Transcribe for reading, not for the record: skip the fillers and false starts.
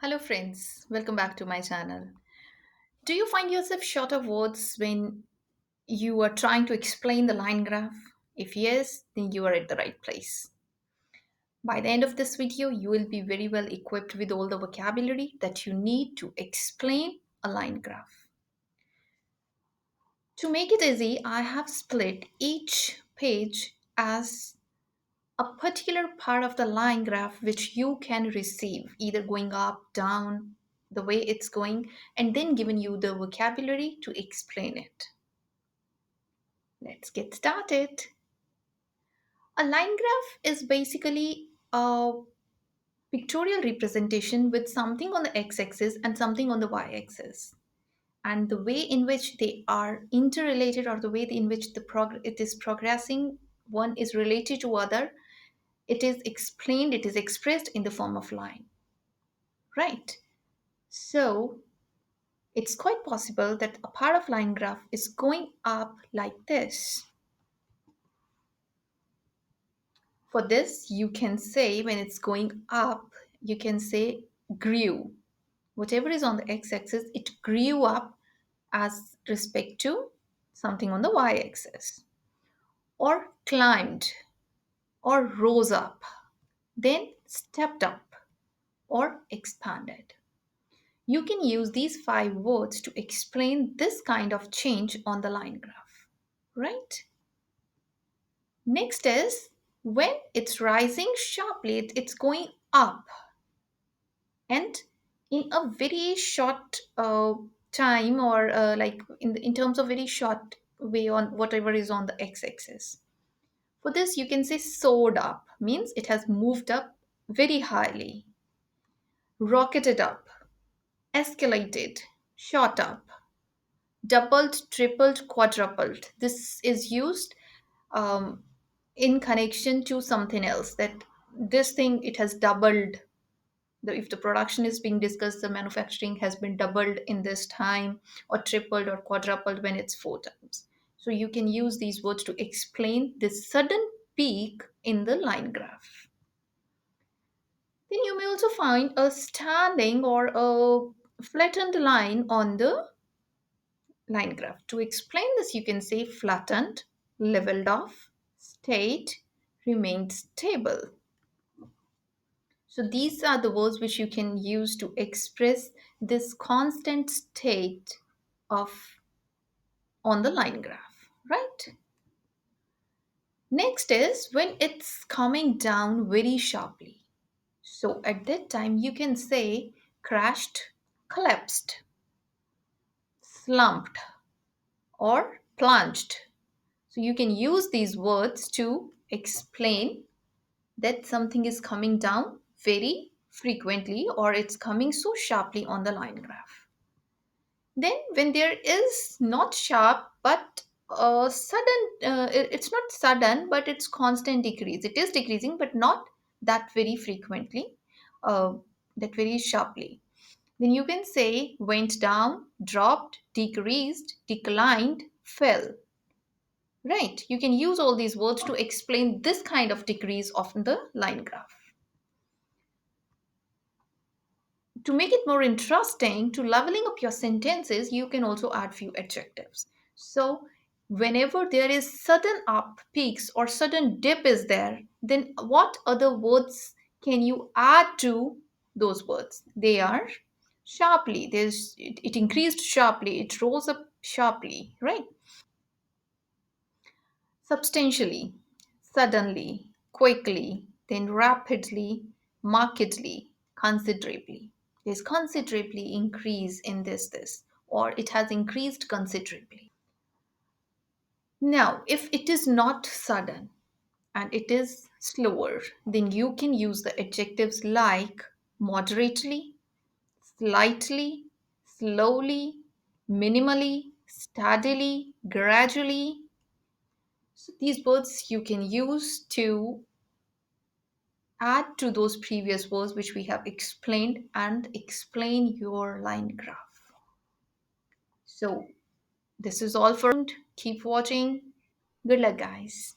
Hello, friends. Welcome back to my channel. Do you find yourself short of words when you are trying to explain the line graph? If yes, then you are at the right place. By the end of this video, you will be very well equipped with all the vocabulary that you need to explain a line graph. To make it easy, I have split each page as a particular part of the line graph which you can receive, either going up, down, the way it's going, and then given you the vocabulary to explain it. Let's get started. A line graph is basically a pictorial representation with something on the x-axis and something on the y-axis. And the way in which they are interrelated, or the way in which it is progressing, one is related to other, it is explained, it is expressed in the form of line. Right. So it's quite possible that a part of line graph is going up like this. For this, you can say when it's going up, you can say grew. Whatever is on the x-axis, it grew up as respect to something on the y-axis. Or climbed, or rose up, then stepped up, or expanded. You can use these five words to explain this kind of change on the line graph, right? Next is when it's rising sharply, it's going up, and in a very short time, or like in terms of very short way on whatever is on the x-axis. For this, you can say soared up, means it has moved up very highly, rocketed up, escalated, shot up, doubled, tripled, quadrupled. This is used um, in connection to something else, that this thing, it has doubled. If the production is being discussed, the manufacturing has been doubled in this time, or tripled or quadrupled when it's four times. So you can use these words to explain this sudden peak in the line graph. Then you may also find a standing or a flattened line on the line graph. To explain this, you can say flattened, leveled off, stayed, remained stable. So these are the words which you can use to express this constant state of on the line graph, right? Next is when it's coming down very sharply. So at that time you can say crashed, collapsed, slumped, or plunged. So you can use these words to explain that something is coming down very frequently, or it's coming so sharply on the line graph. Then when there is not sharp but sudden, it's not sudden but it's constant decrease, it is decreasing but not that very frequently, uh, that very sharply, then you can say went down, dropped, decreased, declined, fell. Right, you can use all these words to explain this kind of decrease of the line graph. To make it more interesting, to leveling up your sentences, you can also add few adjectives. So whenever there is sudden up peaks or sudden dip is there, then what other words can you add to those words? They are sharply, it increased sharply, it rose up sharply, right? Substantially, suddenly, quickly, then rapidly, markedly, considerably. There's considerably increase in this, or it has increased considerably. Now, if it is not sudden and it is slower, then you can use the adjectives like moderately, slightly, slowly, minimally, steadily, gradually. So these words you can use to add to those previous words which we have explained and explain your line graph. So this is all for. Keep watching. Good luck, guys.